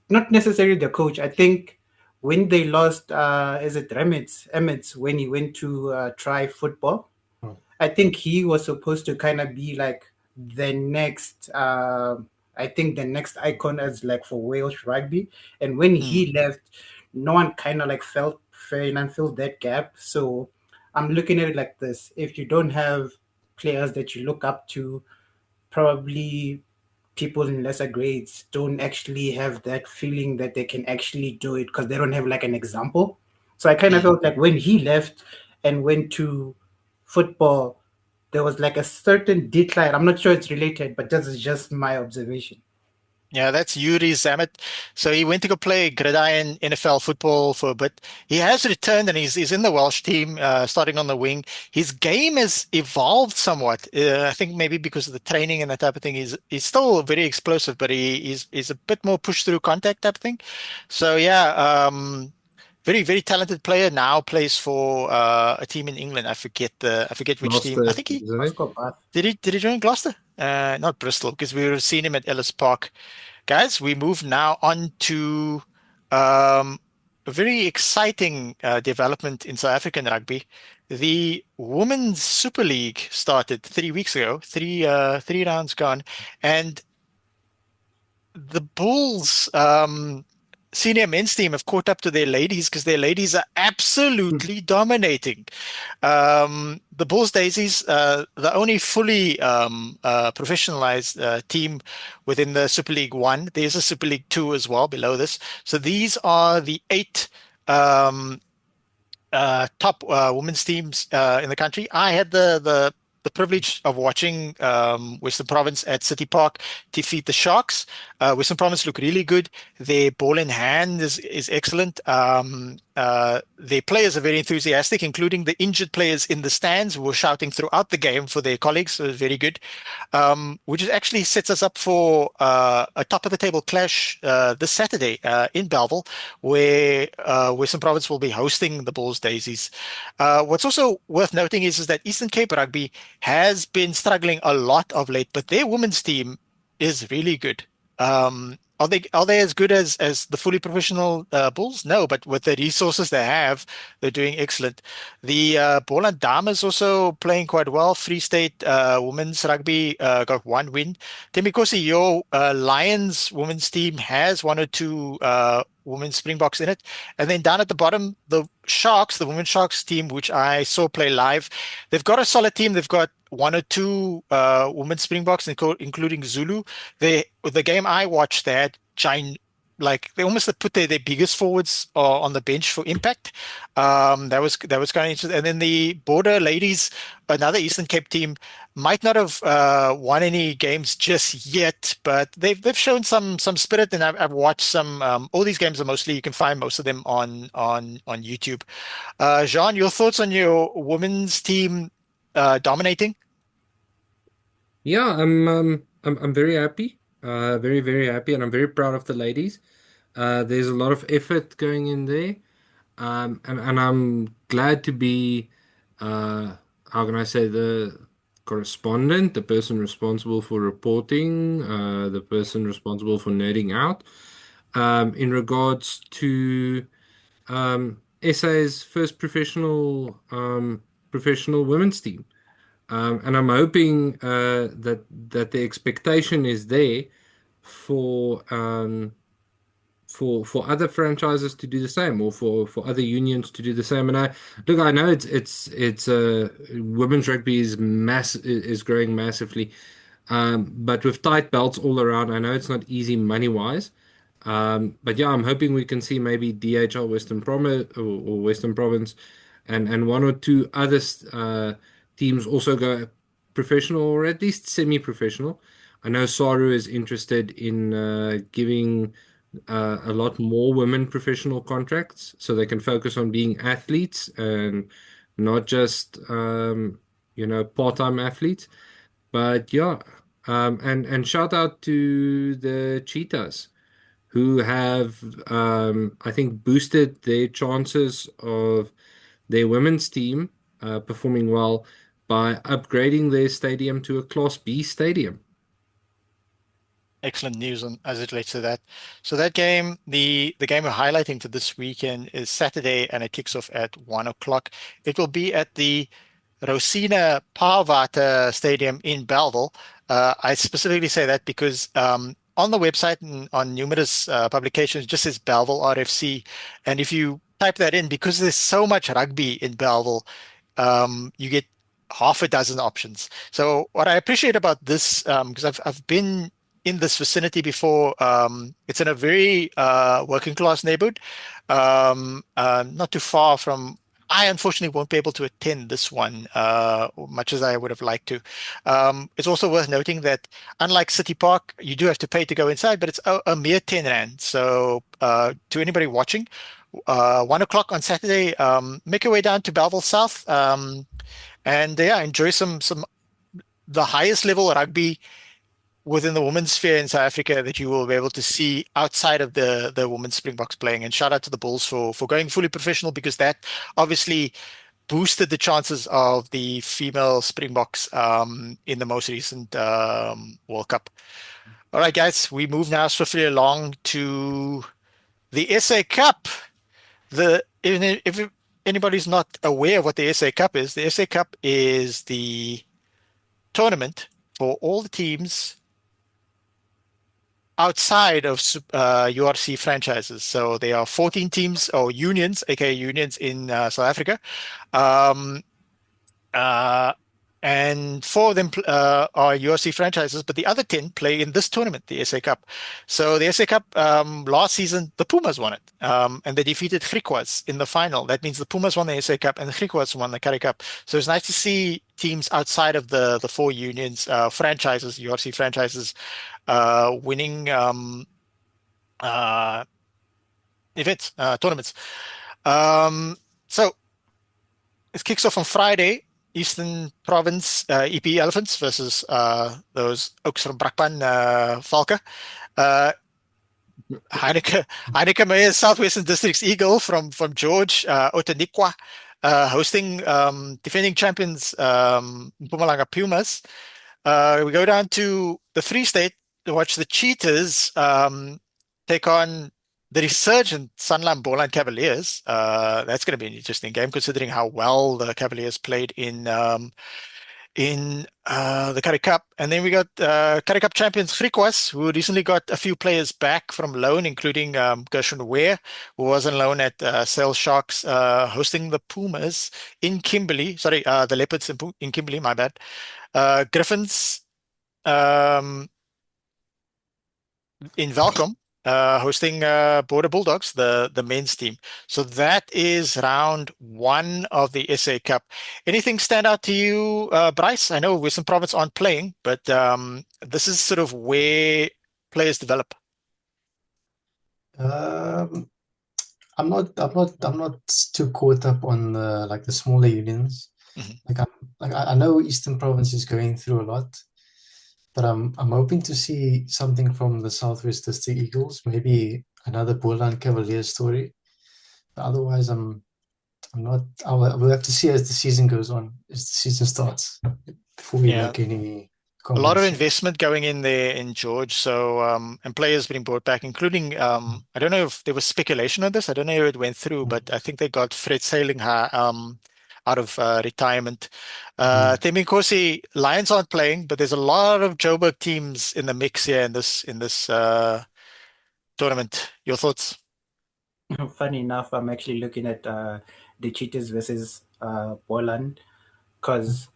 not necessarily the coach. I think when they lost, is it Emmets when he went to try football? Oh, I think he was supposed to kind of be like the next. I think the next icon as like for Wales rugby. And when Hmm. he left, no one kind of like felt fair and filled that gap. So I'm looking at it like this: if you don't have players that you look up to, probably people in lesser grades don't actually have that feeling that they can actually do it because they don't have like an example. So I kind of Hmm. felt like when he left and went to football, there was like a certain decline. I'm not sure it's related, but this is just my observation. Yeah, that's Yuri Zamet. So he went to go play gridiron NFL football for a bit. He has returned and he's in the Welsh team, starting on the wing. His game has evolved somewhat. I think maybe because of the training and that type of thing. He's still very explosive, but he's a bit more push through contact type of thing. So yeah, very very talented player. Now plays for a team in England. I forget which team. I Gloucester, think he isn't it? Oscar Bath. did he join Gloucester? Not Bristol, because we were seeing him at Ellis Park. Guys, we move now on to um, a very exciting development in South African rugby. The Women's Super League started 3 weeks ago, three rounds gone, and the Bulls senior men's team have caught up to their ladies because their ladies are absolutely dominating. The Bulls Daisies, the only fully professionalized team within the Super League One. There's a Super League Two as well below this. So these are the eight um, top women's teams in the country. I had the the privilege of watching Western Province at City Park defeat the Sharks. Western Province look really good. Their ball in hand is excellent. Their players are very enthusiastic, including the injured players in the stands who were shouting throughout the game for their colleagues. So it's very good, which actually sets us up for a top of the table clash this Saturday in Bellville, where Western Province will be hosting the Bulls Daisies. What's also worth noting is that Eastern Cape Rugby has been struggling a lot of late, but their women's team is really good. Are they as good as the fully professional Bulls? No, but with the resources they have, they're doing excellent. The Boland Dam is also playing quite well. Free State women's rugby got one win. Temikosi, your Lions women's team has one or two women's Springboks in it. And then down at the bottom, the Sharks, the women's Sharks team, which I saw play live, they've got a solid team. They've got one or two women's Springboks, including Zulu. The game I watched, they had like they almost put their biggest forwards on the bench for impact. That was kind of interesting. And then the Border Ladies, another Eastern Cape team, might not have won any games just yet, but they've shown some spirit. And I've watched some. All these games are mostly, you can find most of them on YouTube. Jean, your thoughts on your women's team dominating? Yeah, I'm very happy. Very, very happy, and I'm very proud of the ladies. There's a lot of effort going in there. And I'm glad to be, how can I say, the correspondent, the person responsible for reporting, the person responsible for nerding out, in regards to SA's first professional women's team. And I'm hoping that the expectation is there for for other franchises to do the same, or for other unions to do the same. And I know it's women's rugby is growing massively, but with tight belts all around, I know it's not easy money wise. But yeah, I'm hoping we can see maybe DHL Western Province or Western Province, and one or two other teams also go professional, or at least semi-professional. I know Saru is interested in giving a lot more women professional contracts so they can focus on being athletes and not just part-time athletes. But yeah, and shout out to the Cheetahs who have I think boosted their chances of their women's team performing well by upgrading their stadium to a Class B stadium. Excellent news on as it relates to that. So that game, the game we're highlighting for this weekend is Saturday, and it kicks off at 1 o'clock. It will be at the Rosina Parvata Stadium in Bellville. I specifically say that because on the website and on numerous publications, it just says Bellville RFC, and if you type that in, because there's so much rugby in Bellville, you get half a dozen options. So what I appreciate about this, because I've been in this vicinity before. It's in a very working class neighborhood, not too far from. I unfortunately won't be able to attend this one, much as I would have liked to. It's also worth noting that unlike City Park, you do have to pay to go inside, but it's a mere 10 rand. So to anybody watching, 1 o'clock on Saturday, make your way down to Bellville South, and yeah, enjoy some the highest level rugby within the women's sphere in South Africa that you will be able to see outside of the women's Springboks playing. And shout out to the Bulls for going fully professional, because that obviously boosted the chances of the female Springboks in the most recent World Cup. All right, guys, we move now swiftly along to the SA Cup. If anybody's not aware of what the SA Cup is, the SA Cup is the tournament for all the teams outside of URC franchises. So there are 14 teams or unions, aka unions in South Africa. Um, uh, and four of them are URC franchises, but the other 10 play in this tournament, the SA Cup. So the SA Cup last season, the Pumas won it, and they defeated Griquas in the final. That means the Pumas won the SA Cup and the Griquas won the Currie Cup. So it's nice to see teams outside of the four unions, franchises, URC franchises, winning uh, events, tournaments. So it kicks off on Friday. Eastern Province EP Elephants versus those Oaks from Brakpan Valke. Heineke Meyer's Southwestern District's Eagle from George Otanikwa hosting defending champions Mpumalanga Pumas. We go down to the Free State to watch the Cheetahs take on the resurgent Sanlam Boland Cavaliers. That's going to be an interesting game considering how well the Cavaliers played in the Currie Cup. And then we got Currie Cup champions Griquas, who recently got a few players back from loan, including Gershon Ware, who was on loan at Sail Sharks, hosting the Pumas in Kimberley. Sorry, the Leopards in Kimberley, my bad. Griffins in Welkom, hosting Border Bulldogs, the men's team. So that is round one of the SA Cup. Anything stand out to you, Bryce? I know Western Province aren't playing, but this is sort of where players develop. I'm not too caught up on the smaller unions. I know Eastern Province is going through a lot, but I'm hoping to see something from the Southwest District Eagles, maybe another Boland Cavaliers story. But otherwise, I'm not. We'll have to see as the season goes on, as the season starts, before we make any. A lot of investment going in there in George, so and players being brought back, including I don't know if there was speculation on this. I don't know if it went through, but I think they got Fred Seilingha out of retirement. Temikosi Lions aren't playing, but there's a lot of Joburg teams in the mix here in this tournament. Your thoughts? Funny enough, I'm actually looking at the Cheetahs versus Boland, because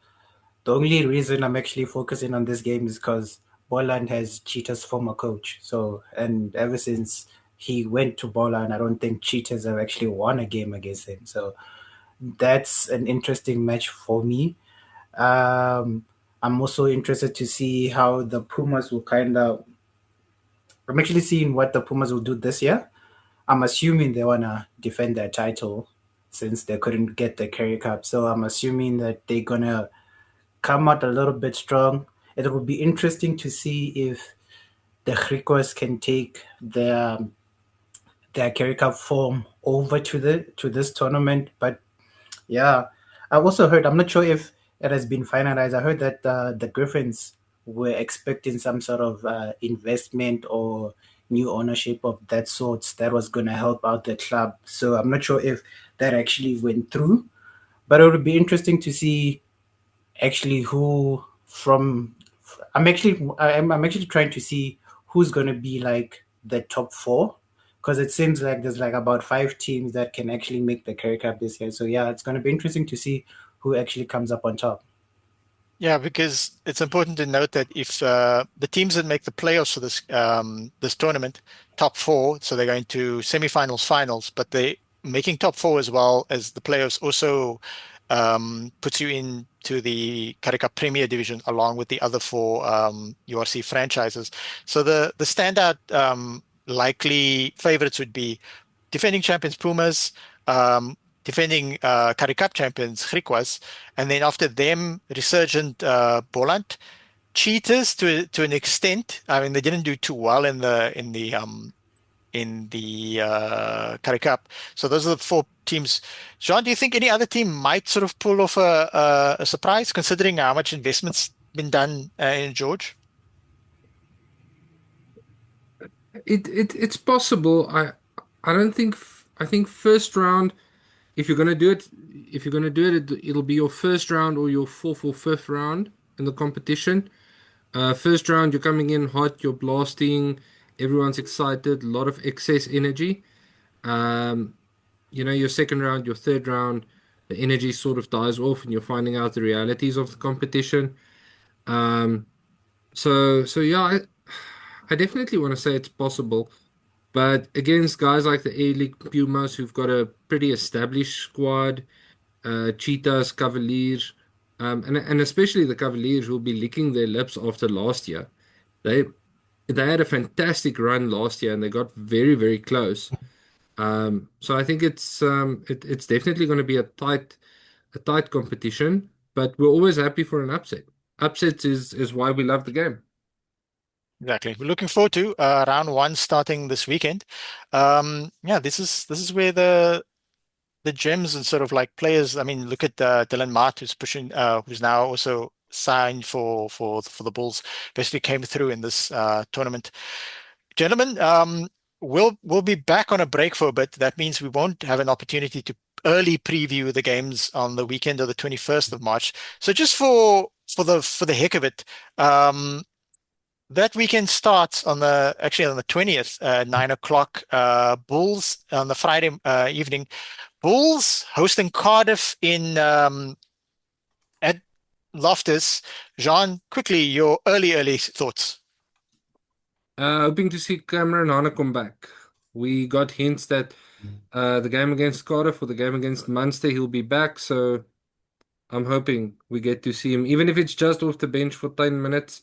the only reason I'm actually focusing on this game is because Boland has Cheetah's former coach. So, and ever since he went to Boland, I don't think Cheetahs have actually won a game against him. So that's an interesting match for me. I'm also interested to see how the Pumas will I'm actually seeing what the Pumas will do this year. I'm assuming they want to defend their title since they couldn't get the Currie Cup. So I'm assuming that they're going to come out a little bit strong. It will be interesting to see if the Griquas can take their Currie Cup form over to this tournament. But yeah, I also heard, I'm not sure if it has been finalized. I heard that the Griffins were expecting some sort of investment or new ownership of that sort that was going to help out the club. So I'm not sure if that actually went through, but it would be interesting to see actually who from. I'm actually trying to see who's going to be like the top four, because it seems like there's like about 5 teams that can actually make the Currie Cup this year. So yeah, it's going to be interesting to see who actually comes up on top. Yeah, because it's important to note that if the teams that make the playoffs for this tournament, top four, so they're going to semifinals, finals, but they making top four as well as the playoffs also puts you into the Currie Cup Premier Division along with the other four URC franchises. So the standout likely favorites would be defending champions Pumas, defending Currie Cup champions Griquas, and then after them, resurgent Boland. Cheetahs to an extent. I mean, they didn't do too well in the Currie Cup. So those are the four teams. Jean, do you think any other team might sort of pull off a surprise, considering how much investment's been done in George? It's possible. I think first round, if you're gonna do it, it'll be your first round or your fourth or fifth round in the competition. First round, you're coming in hot, you're blasting, everyone's excited, a lot of excess energy. Your second round, your third round, the energy sort of dies off and you're finding out the realities of the competition. So yeah, I definitely want to say it's possible. But against guys like the A-League Pumas, who've got a pretty established squad, Cheetahs, Cavaliers, and especially the Cavaliers who'll be licking their lips after last year. They they had a fantastic run last year and they got very, very close. So I think it's definitely going to be a tight competition, but we're always happy for an upset. Upsets is why we love the game. Exactly. We're looking forward to round one starting this weekend. Yeah, this is where the gems and sort of like players. I mean, look at Dylan Mart, who's pushing, who's now also signed for the Bulls. Basically came through in this tournament. Gentlemen, we'll be back on a break for a bit. That means we won't have an opportunity to early preview the games on the weekend of the 21st of March. So just for the heck of it, that weekend starts on the 20th, 9 o'clock. Bulls on the Friday evening. Bulls hosting Cardiff in at Loftus. Jean, quickly your early thoughts. Hoping to see Cameron Hannah come back. We got hints that the game against Cardiff or the game against Munster, he'll be back. So I'm hoping we get to see him, even if it's just off the bench for 10 minutes.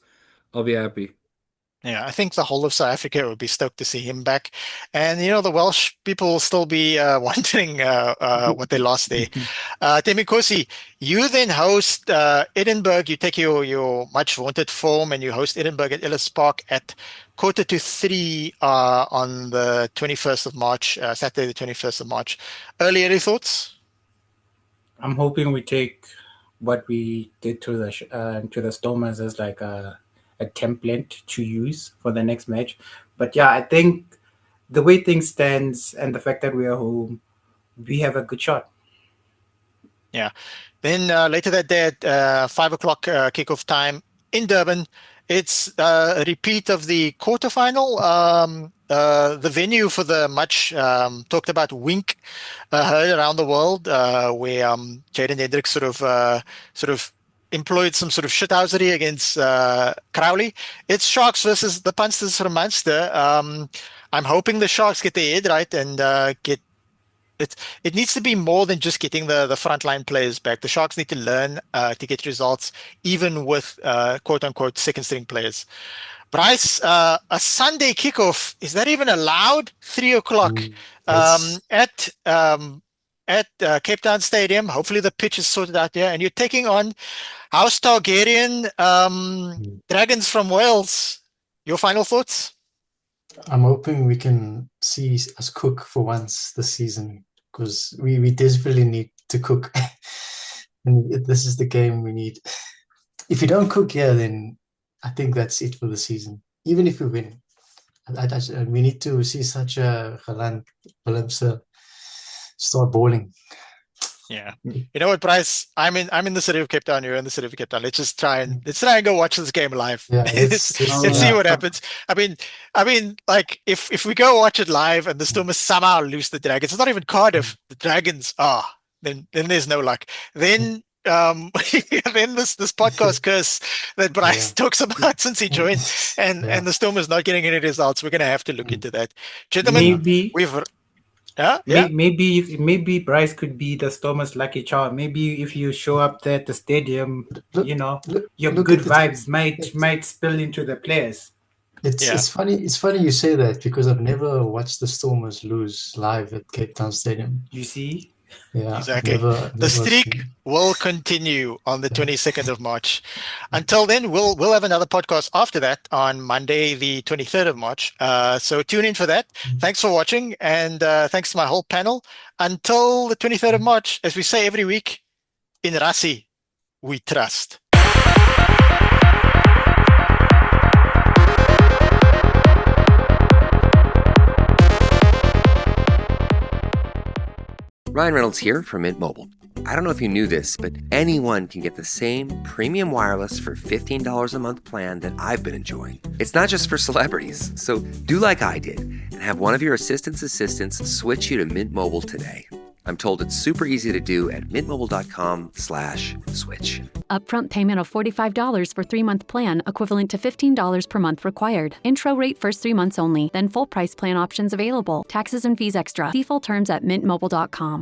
I'll be happy. Yeah, I think the whole of South Africa would be stoked to see him back. And, the Welsh people will still be wondering what they lost there. Temikosi, you then host Edinburgh. You take your much vaunted form and you host Edinburgh at Ellis Park at 2:45 on the 21st of March, Saturday, the 21st of March. Early thoughts? I'm hoping we take what we did to the Stormers as like a template to use for the next match. But yeah, I think the way things stands and the fact that we are home, we have a good shot. Yeah. Then later that day at 5 o'clock kickoff time in Durban, it's a repeat of the quarterfinal. The venue for the much talked about wink heard around the world, where Jaden Hendricks sort of employed some sort of shithousery against Crowley. It's Sharks versus the Punsters from Munster. I'm hoping the Sharks get their head right and get it. It needs to be more than just getting the frontline players back. The Sharks need to learn to get results, even with quote unquote second string players. Bryce, a Sunday kickoff, is that even allowed? 3 o'clock at Cape Town Stadium. Hopefully the pitch is sorted out there, and you're taking on House Targaryen Dragons from Wales. Your final thoughts? I'm hoping we can see us cook for once this season, because we desperately need to cook. And this is the game we need. If you don't cook here, then I think that's it for the season. Even if we win, we need to see such a Galant start balling. Yeah. You know what, Bryce? I'm in the city of Cape Town. You're in the city of Cape Town. Let's try and go watch this game live. Yeah, let's see what happens. I mean, like if we go watch it live and the Stormers somehow lose the Dragons, it's not even Cardiff. The Dragons then there's no luck. Then then this podcast curse that Bryce talks about since he joined, and the Stormers not getting any results. We're gonna have to look into that, gentlemen. Maybe Bryce could be the Stormers' lucky charm. Maybe if you show up there at the stadium, your good vibes might spill into the players. It's funny. It's funny you say that, because I've never watched the Stormers lose live at Cape Town Stadium. You see? Yeah, exactly. The streak will continue on the 22nd of March. Until then, we'll have another podcast after that on Monday, the 23rd of March. So tune in for that. Thanks for watching, and thanks to my whole panel. Until the 23rd of March, as we say every week, in Rassi, we trust. Ryan Reynolds here from Mint Mobile. I don't know if you knew this, but anyone can get the same premium wireless for $15 a month plan that I've been enjoying. It's not just for celebrities, so do like I did and have one of your assistants switch you to Mint Mobile today. I'm told it's super easy to do at mintmobile.com/switch. Upfront payment of $45 for 3-month plan, equivalent to $15 per month required. Intro rate first 3 months only, then full price plan options available. Taxes and fees extra. See full terms at mintmobile.com.